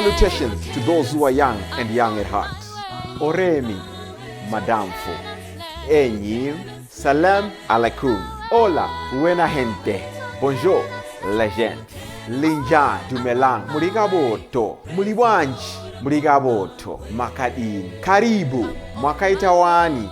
Salutations to those who are young and young at heart. Oremi, Madamfo, Enyim, Salam alaikum, Hola, buena gente, Bonjour, legend, Linja, Dumelang, Murigaboto, Muliwanji, Murigaboto, Makadin, Karibu, Mwakaitawani,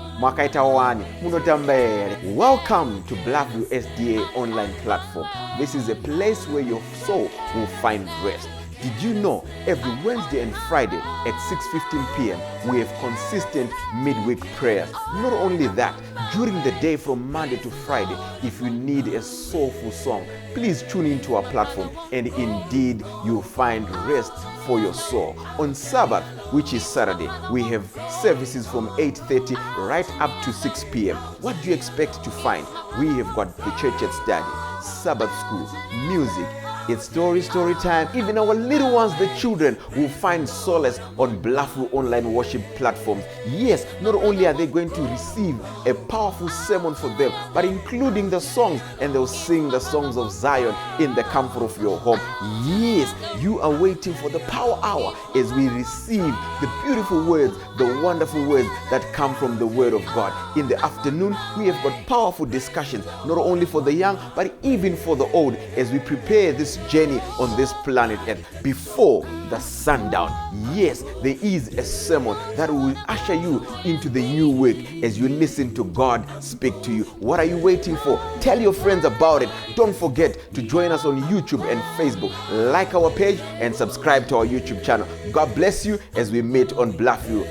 Munotambere. Welcome to Blackview SDA online platform. This is a place where your soul will find rest. Did you know every Wednesday and Friday at 6:15 p.m. we have consistent midweek prayers? Not only that, during the day from Monday to Friday, if you need a soulful song, please tune into our platform and indeed you'll find rest for your soul. On Sabbath, which is Saturday, we have services from 8:30 right up to 6 p.m. What do you expect to find? We have got the church at study, Sabbath school, music. It's story time. Even our little ones, the children, will find solace on Blackview online worship platforms. Yes, not only are they going to receive a powerful sermon for them, but including the songs, and they'll sing the songs of Zion in the comfort of your home. Yes, you are waiting for the power hour as we receive the beautiful words, the wonderful words that come from the Word of God. In the afternoon, we have got powerful discussions, not only for the young, but even for the old, as we prepare this journey on this planet Earth before the sundown. Yes, there is a sermon that will usher you into the new week as you listen to God speak to you. What are you waiting for? Tell your friends about it. Don't forget to join us on YouTube and Facebook. Like our page and subscribe to our YouTube channel. God bless you as we meet on Blackview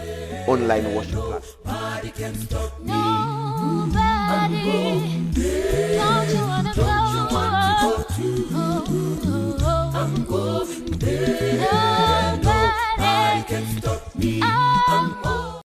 online worship platform. Nobody can stop me. Don't you wanna go? I'm going there. Nobody can stop me. I'm going.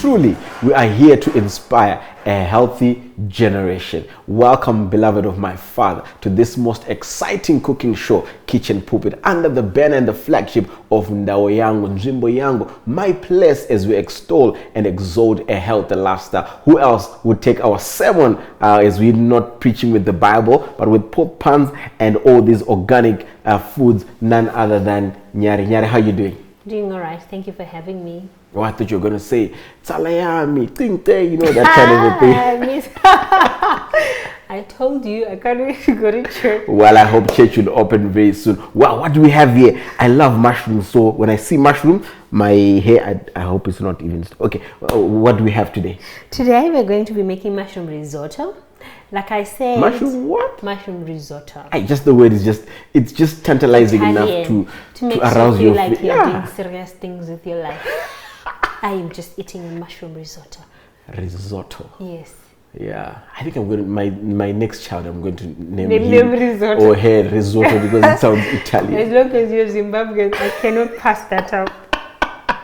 Truly, we are here to inspire a healthy generation. Welcome, beloved of my Father, to this most exciting cooking show, Kitchen Pulpit, under the banner and the flagship of Ndawo Yangu, Njimbo Yangu, my place as we extol and exalt a healthy lifestyle. Who else would take our sermon as we're not preaching with the Bible, but with pork puns and all these organic foods, none other than Nyarie. Nyarie, how you doing? Doing all right. Thank you for having me. Oh, I thought you were going to say, Talayami, Tinte, you know, that kind of a thing. I told you, I can't wait to go to church. Well, I hope church will open very soon. Wow, what do we have here? I love mushrooms. So when I see mushroom, my hair, I hope it's not even... Okay, what do we have today? Today, we're going to be making mushroom risotto. Like I said... Mushroom what? Mushroom risotto. Just the word is just... It's just tantalizing Italian, enough to make arouse you feel your... like you're doing serious things with your life. I am just eating a mushroom risotto. Risotto. Yes. Yeah, I think I'm going to, my next child, I'm going to name him risotto. Or her risotto because it sounds Italian. As long as you're Zimbabwean, I cannot pass that up.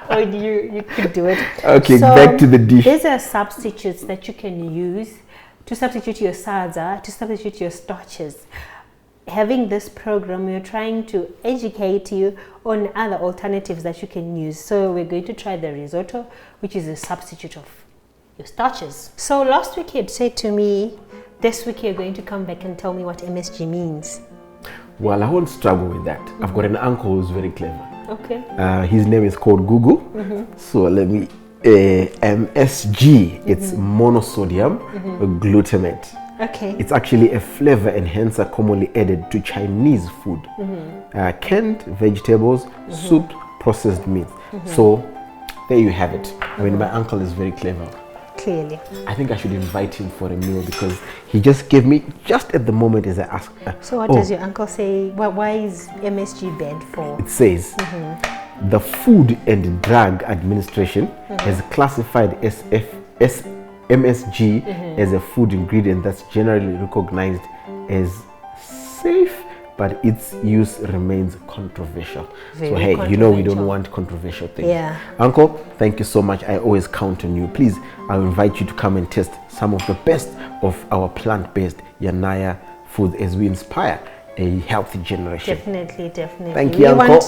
Or you could do it. Okay, so, back to the dish. These are substitutes that you can use to substitute your salsa, to substitute your starches. Having this program, we're trying to educate you on other alternatives that you can use. So we're going to try the risotto, which is a substitute of your starches. So last week you had said to me, this week you're going to come back and tell me what MSG means. Well, I won't struggle with that. I've got an uncle who's very clever. Okay. His name is called Google. So let me, MSG, it's monosodium glutamate. Okay. It's actually a flavor enhancer commonly added to Chinese food. Canned vegetables, soup, processed meats. So there you have it. I mean, my uncle is very clever. Clearly. I think I should invite him for a meal because he just gave me, just at the moment as I asked. So what does your uncle say? Why is MSG bad for? It says, the Food and Drug Administration has classified MSG as a food ingredient that's generally recognized as safe, but its use remains controversial. So hey, you know we don't want controversial things. Yeah. Uncle, thank you so much. I always count on you. Please, I'll invite you to come and test some of the best of our plant-based Yanaya food as we inspire a healthy generation. Definitely, definitely. Thank we you, Uncle.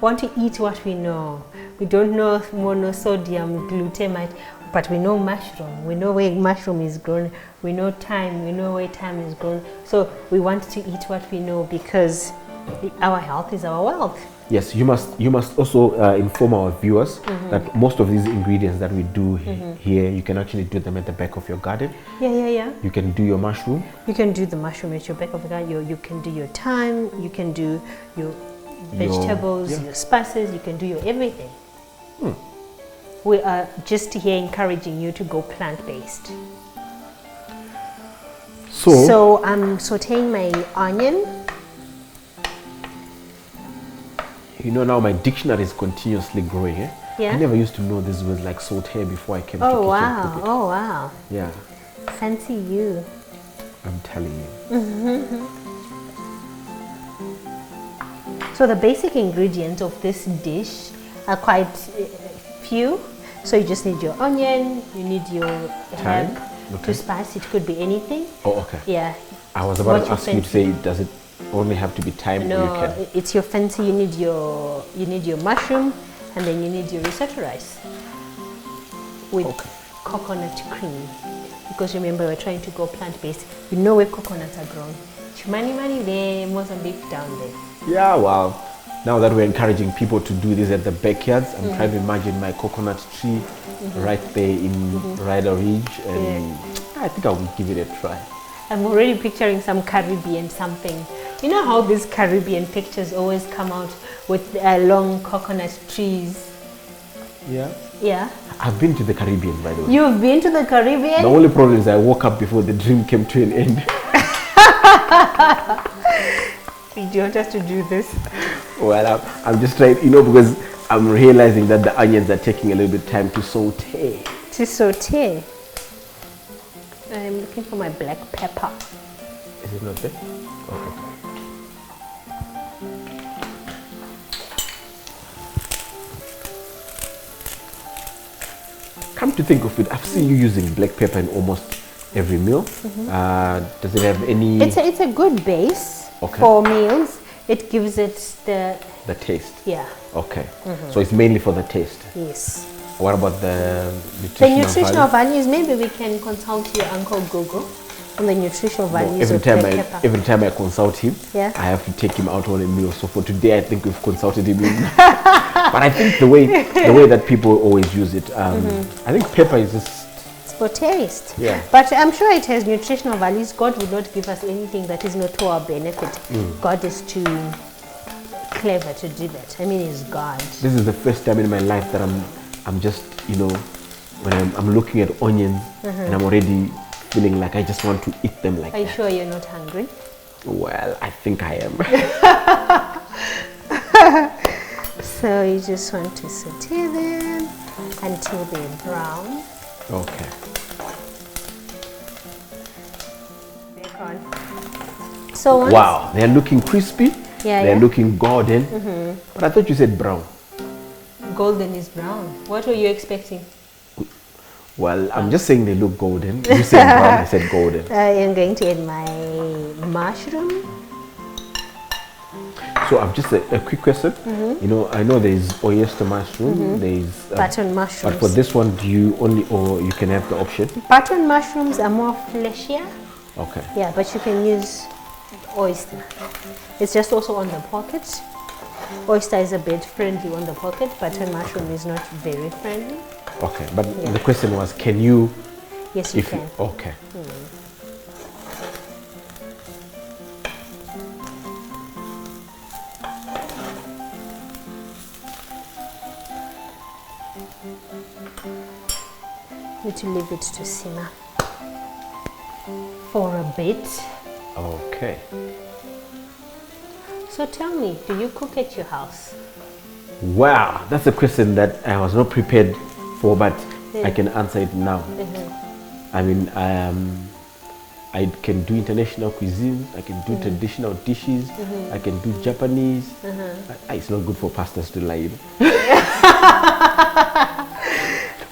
want to eat what we know. We don't know monosodium glutamate, but we know mushroom. We know where mushroom is grown. We know thyme. We know where thyme is grown. So we want to eat what we know because our health is our wealth. Yes, you must also inform our viewers that most of these ingredients that we do here, you can actually do them at the back of your garden. Yeah. You can do your mushroom. You can do the mushroom at your back of the garden. You can do your thyme. You can do your vegetables, your spices. You can do your everything. We are just here encouraging you to go plant-based. So I'm sauteing my onion. You know, now my dictionary is continuously growing. Yeah. I never used to know this was like saute before I came to Oh Kitchen wow! Pulpit. Oh wow! Yeah, Fancy you. I'm telling you. So the basic ingredients of this dish are quite few. So you just need your onion, you need your herb to spice. It could be anything. Oh, okay. Yeah. I was about What to you ask you to say, does it only have to be thyme? No, or you can? it's your fancy. You need your mushroom, and then you need your risotto rice with coconut cream. Because remember, we're trying to go plant-based. You know where coconuts are grown. Chumani there, Mozambique down there. Yeah, wow. Now that we're encouraging people to do this at the backyards, I'm trying to imagine my coconut tree right there in Rider Ridge, and I think I will give it a try. I'm already picturing some Caribbean something. You know how these Caribbean pictures always come out with long coconut trees? Yeah. Yeah. I've been to the Caribbean, by the way. You've been to the Caribbean? The only problem is I woke up before the dream came to an end. Did you want us to do this? Well, I'm just trying, because I'm realizing that the onions are taking a little bit of time to saute. To saute. I'm looking for my black pepper. Is it not there? Okay. Come to think of it, I've seen you using black pepper in almost every meal. Does it have any... It's a good base Okay. for meals. It gives it the taste? Yeah. Okay. So it's mainly for the taste. Yes. What about the The nutritional nutritional value? values, maybe we can consult your Uncle Google on the nutritional values Every of time black I pepper. every time I consult him, Yeah. I have to take him out on a meal. So for today, I think we've consulted him. But I think the way that people always use it, I think pepper is just... It's for taste. Yeah. But I'm sure it has nutritional values. God would not give us anything that is not to our benefit. God is too clever to do that. I mean, He's God. This is the first time in my life that I'm just, when I'm looking at onions and I'm already feeling like I just want to eat them like Are you that. sure you're not hungry? Well, I think I am. So you just want to saute them until they're brown. Okay. So once Wow, they're looking crispy. Yeah, They're yeah. looking golden. But I thought you said brown. golden is brown. What were you expecting? Well, I'm just saying they look golden. You said brown, I said golden. I am going to add my mushroom. So I've just a quick question. I know there's oyster mushroom, there's Button mushrooms. but for this one, do you only, or you can have the option? Button mushrooms are more fleshier. Okay. Yeah, but you can use oyster. It's just also on the pocket. Oyster is a bit friendly on the pocket. Button mushroom is not very friendly. Okay, but the question was, can you? Yes, you can. Okay. Need to leave it to simmer for a bit. Okay. So tell me, do you cook at your house? Wow, that's a question that I was not prepared for, but I can answer it now. I mean, I can do international cuisine, I can do traditional dishes, I can do Japanese. It's not good for pastors to lie.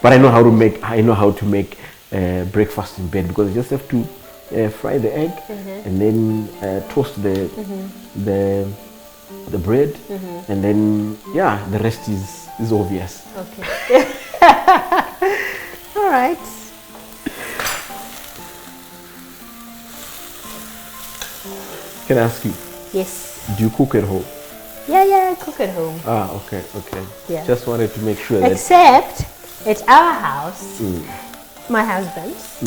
But I know how to make breakfast in bed, because I just have to fry the egg, and then toast the bread, and then the rest is obvious. Okay. All right. Can I ask you, Yes. do you cook at home? Yeah, I cook at home. Ah, okay. Yeah. Just wanted to make sure that. Except at our house, my husband's,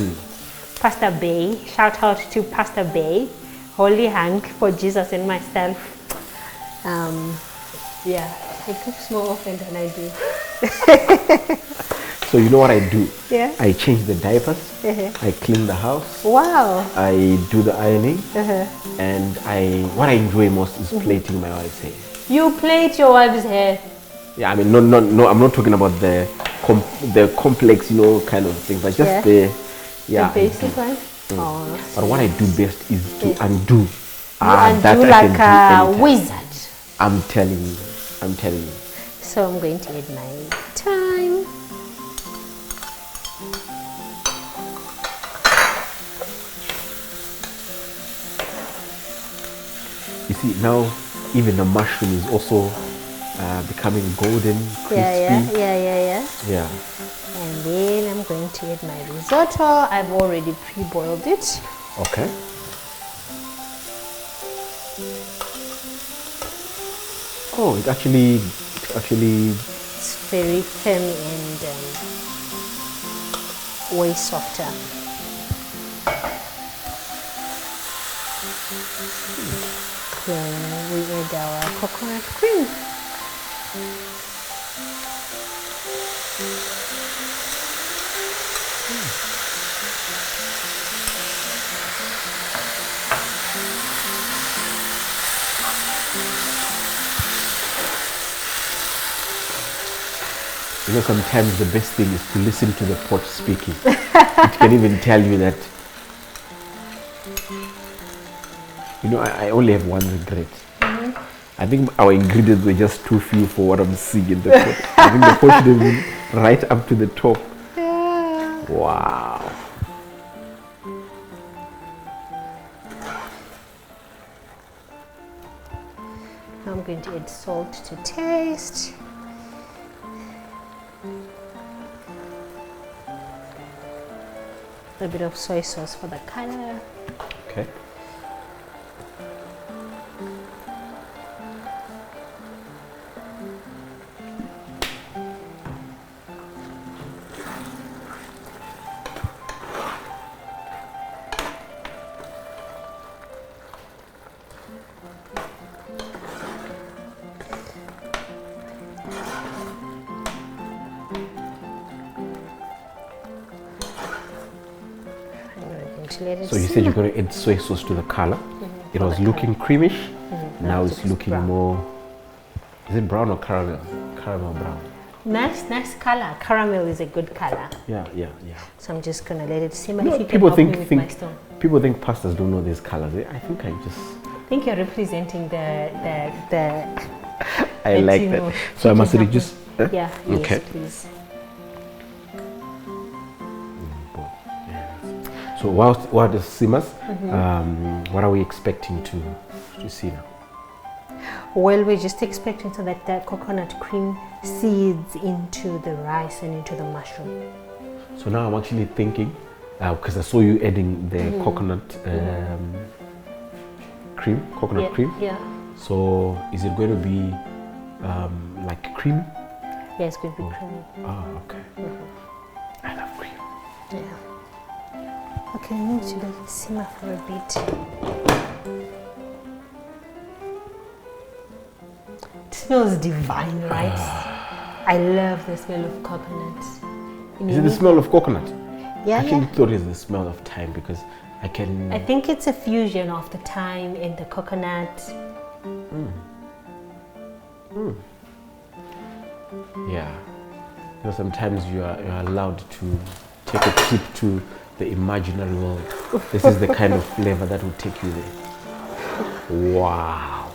Pastor Bay, shout out to Pastor Bay, Holy Hank for Jesus and myself. He cooks more often than I do. So you know what I do? Yeah. I change the diapers. I clean the house. Wow. I do the ironing, and what I enjoy most is plating my wife's hair. You plait your wife's hair. Yeah, I mean, no. I'm not talking about the complex, kind of thing, but just The the basic one. Oh, But what I do best is to undo. you that undo I like can do a anytime. wizard. I'm telling you. So I'm going to add my thyme. You see, now even the mushroom is also becoming golden, crispy. Yeah. And then I'm going to add my risotto. I've already pre-boiled it. Okay. Oh, it actually. It's very firm and way softer. Then we add our coconut cream. Sometimes the best thing is to listen to the pot speaking. It can even tell you that. I only have one regret. I think our ingredients were just too few for what I'm seeing in the pot. I think the pot should have been right up to the top. Yeah. Wow. I'm going to add salt to taste. A bit of soy sauce for the color. Okay. So you said you're going to add soy sauce to the color. It was looking creamish. Now it's looking brown. more. Is it brown or caramel? Caramel brown. Nice color. Caramel is a good color. Yeah. So I'm just gonna let it simmer. No, If you can people help me think with my stone. people think pastors don't know these colors. I think I think you're representing the I like Latino that. So I must chicken just. Yeah. Okay. Yes, please. So while it simmers, what are we expecting to see now? Well, we're just expecting so that the coconut cream seeds into the rice and into the mushroom. So now I'm actually thinking, because I saw you adding the coconut cream. Yeah. So is it going to be like cream? Yeah, it's going to be creamy. Oh, okay. I love cream. Yeah. Okay, I need to let it simmer for a bit. It smells divine, right? I love the smell of coconut. Is it the smell of coconut? Yeah, I actually thought it was the smell of thyme because I think it's a fusion of the thyme and the coconut. Yeah. Sometimes you are allowed to take a trip to the imaginary world. This is the kind of flavor that will take you there. Wow.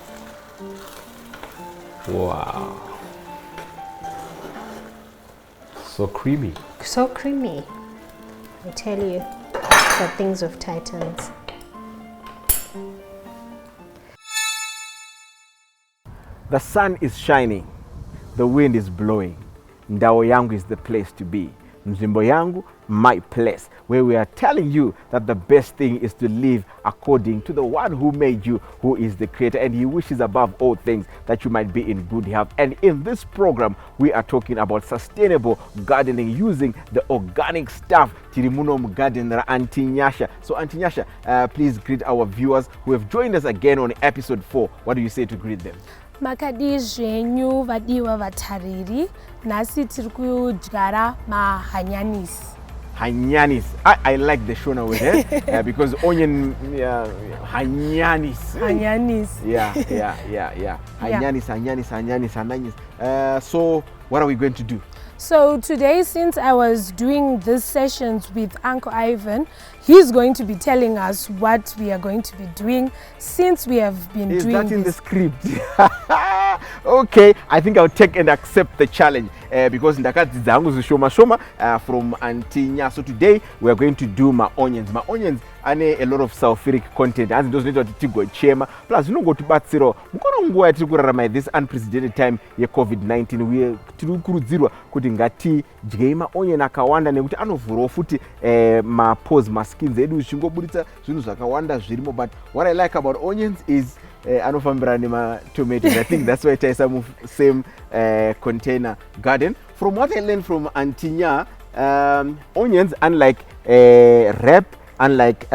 So creamy. So creamy, I tell you. for things of Titans. The sun is shining, the wind is blowing. Ndao yangu is the place to be. Mzimbo yangu, my place, where we are telling you that the best thing is to live according to the one who made you, who is the creator, and he wishes above all things that you might be in good health. And in this program, we are talking about sustainable gardening using the organic stuff. Tirimuno gardener Auntie Nyasha. So Auntie Nyasha, please greet our viewers who have joined us again on episode 4. What do you say to greet them? Makadi zvenyu vadiwa vatariri nasi tiri kudyara mahanyanisi. Hanyanis. I like the Shona with it because onion hanyanis. Hanyanisi. Yeah. Hanyanis. So what are we going to do? So today, since I was doing these sessions with Uncle Ivan, he's going to be telling us what we are going to be doing since we have been Is doing that in the this. script? Okay, I think I'll take and accept the challenge because ndakati zangu zishoma from Auntie Nya. So today we are going to do my onions. My onions ane a lot of sulfuric content and those need to tigo chema plus go to batsiro mukono nguwa yatiri kurarama this unprecedented time ye COVID-19 we tiri kurudzirwa kuti ngati dye ma onion akawanda nekuti anovhurawo futi ma pores ma skins edu zvingoburitsa zvinhu zvakawanda zvirimo. But what I like about onions is anofambira nema tomatoes. I think that's why it is some same container garden. From what I learned from Auntie Nya, onions, unlike rep, unlike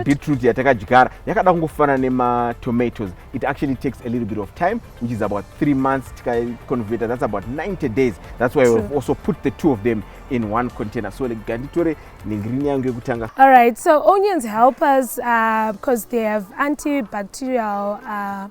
beetroot yatakadyara yakada kungofana nema tomatoes. It actually takes a little bit of time, which is about 3 months to convert. That's about 90 days. That's why we've also put the two of them in one container. So ganditore ningrini yangu yekutanga. All right, so onions help us because they have antibacterial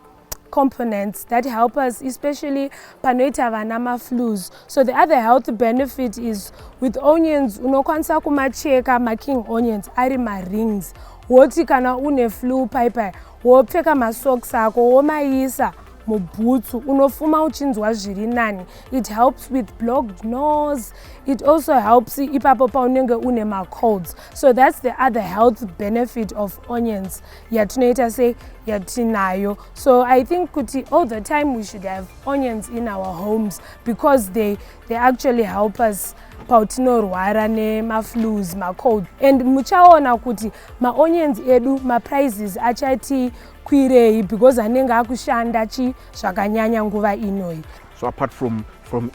components that help us, especially panoita vanama flus. So the other health benefit is with onions, unokwanisa kumacheka making onions ari ma rings. Woti kana une flu pipe, wopfeka masocks ako, womaisa mubutsu, unofuma uchinzwa zviri nani. It helps with blocked nose. It also helps ipapo paunenge une ma colds. So that's the other health benefit of onions. Yatunoita say yatinayo. So I think kuti all the time we should have onions in our homes because they actually help us pautinorwara nema flus, ma cold. And muchaona kuti ma onions edu ma prices achati kwirei because anenge akushanda chi zvakanyanya nguva inoi. So apart from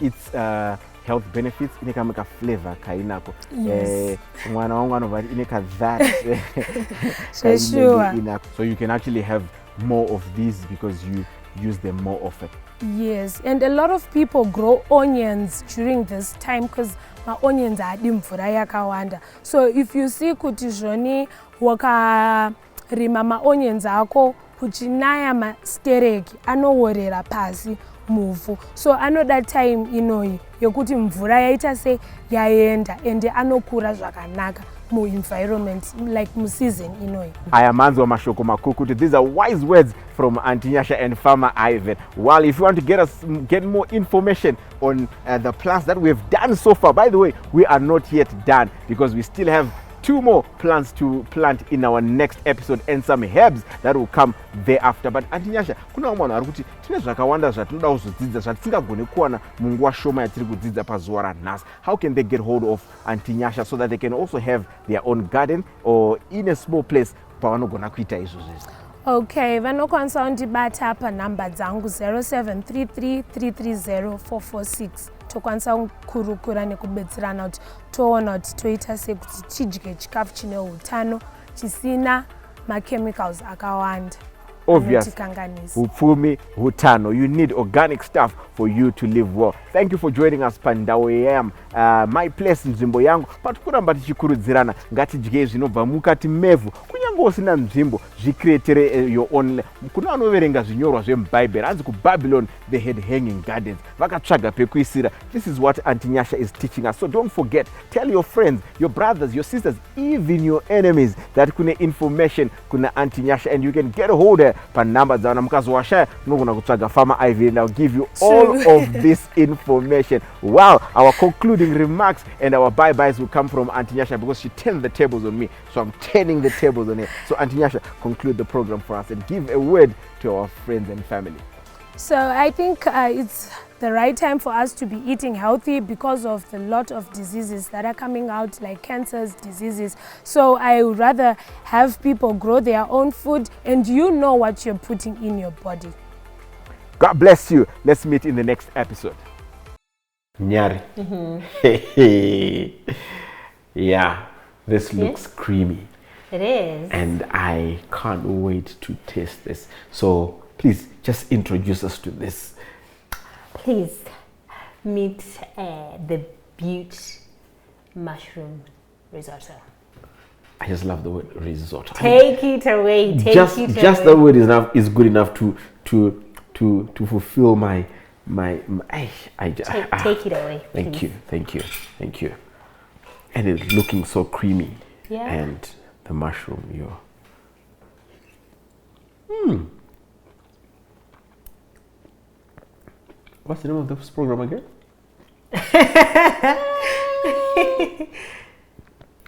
its health benefits, ineka make a flavor kainako. Yes. Mwana wangu anova ineka that. Sure. So you can actually have more of these because you use them more often. Yes, and a lot of people grow onions during this time because my onions are mvura yakawanda. So if you see kuti zvoni wakarima ma onions ako kuchinaya ma stereki anoworera pasi muvhu. So anoda time inoi yokuti mvura yaita se yaenda ende anokura zvakanaka mu environment like mu season inoi. Ayamanzwa mashoko makukuti. These are wise words from Auntie Nyasha and Farmer Ivan. Well, if you want to get more information on the plants that we have done so far, by the way, we are not yet done because we still have 2 more plants to plant in our next episode and some herbs that will come thereafter. But Auntie Nyasha, kuna mwana arikuti tine zvakawanda zvatinoda kuzodzidza zvatisingagone kuwana munguva shoma yatiri kudzidza pazuva ranhasi. How can they get hold of Auntie Nyasha so that they can also have their own garden or in a small place pavanogona kuita izvozvo? Okay, vanokwanisa kundibata panhamba dzangu 0733 330 446. Tokwanisa kukurukura nekubetserana kuti toona kuti toita sekuti tidye chikafu chine utano chisina ma-chemicals akawanda. Obvious. Upfumi hutano. You need organic stuff for you to live well. Thank you for joining us pandaweyam. My place nzvimbo yangu. But kuramba tichikurudzirana ngatidye zvinobva mukati mevhu. Kunyange usina nzvimbo zvikreatere your own. Kuna vanoverenga zvinyorwa zvemuBhayibheri anzi kuBabylon they had hanging gardens. Vakatsvaga pekuisira. This is what Auntie Nyasha is teaching us. So don't forget, tell your friends, your brothers, your sisters, even your enemies that kuna information kuna Auntie Nyasha and you can get a hold of her pa number dzana mukazowashaya munogona kutsvaga Farmer Ivy and I'll give you all of this information. Wow, our concluding remarks and our bye-byes will come from Auntie Nyasha because she turned the tables on me, so I'm turning the tables on her. So Auntie Nyasha, conclude the program for us and give a word to our friends and family. So I think it's the right time for us to be eating healthy because of the lot of diseases that are coming out, like cancers, diseases. So I would rather have people grow their own food and you know what you're putting in your body. God bless you. Let's meet in the next episode. Nyarie. Yeah, this looks creamy. It is. And I can't wait to taste this. So please just introduce us to this. Please meet the Butte mushroom risotto. I just love the word risotto. Take it away. Just the word is good enough to fulfill my take it away. Thank you. And it's looking so creamy. Yeah. And the mushroom, What's the name of this program again?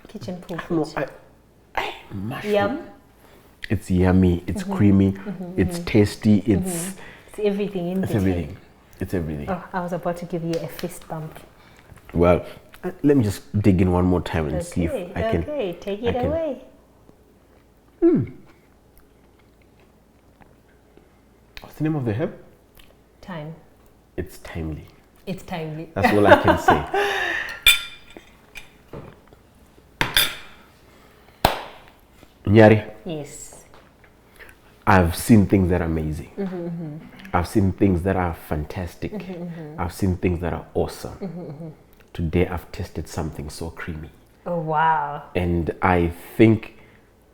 Kitchen Pulpit. No, mushroom. Yum. It's yummy. It's creamy. It's tasty. It's everything in It's between. everything. It's everything. Oh, I was about to give you a fist bump. Well, let me just dig in one more time and see if I can. Okay, take it I can- away. What's the name of the herb? Time. It's timely. It's timely. That's all I can say. Nyarie, Yes. I've seen things that are amazing. I've seen things that are fantastic. I've seen things that are awesome. Today I've tasted something so creamy. Oh, wow. And I think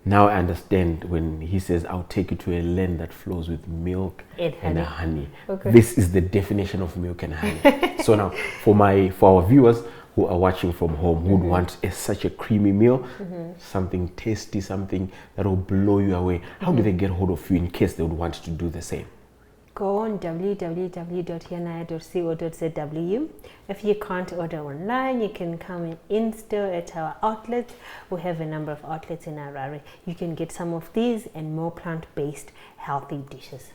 now I understand when he says, I'll take you to a land that flows with milk And honey. Okay. This is the definition of milk and honey. So now, for our viewers who are watching from home, who would want such a creamy meal, something tasty, something that will blow you away, how do they get hold of you in case they would want to do the same? Go on www.yanaya.co.zw. If you can't order online, you can come in store at our outlet. We have a number of outlets in Harare. You can get some of these and more plant-based healthy dishes.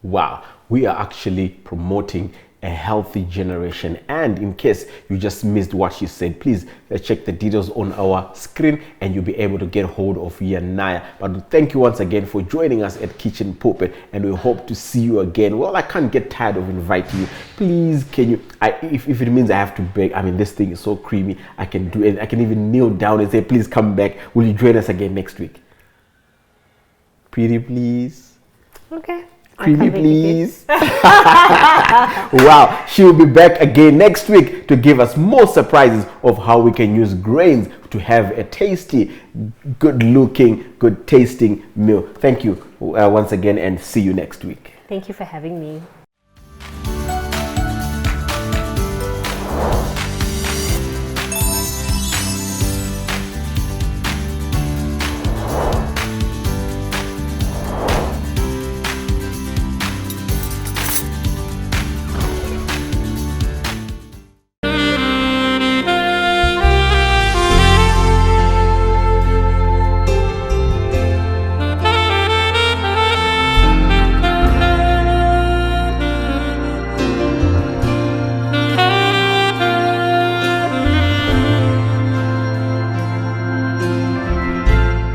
Wow, we are actually promoting a healthy generation. And in case you just missed what she said, please check the details on our screen and you'll be able to get hold of Yanaya. But thank you once again for joining us at Kitchen Pulpit, and we hope to see you again. Well, I can't get tired of inviting you. Please, can you, if it means I have to beg, I mean, this thing is so creamy, I can do it. I can even kneel down and say, please come back. Will you join us again next week? Pretty please. Okay. Creamy please. Wow, she will be back again next week to give us more surprises of how we can use grains to have a tasty, good looking, good tasting meal. Thank you once again and see you next week. Thank you for having me.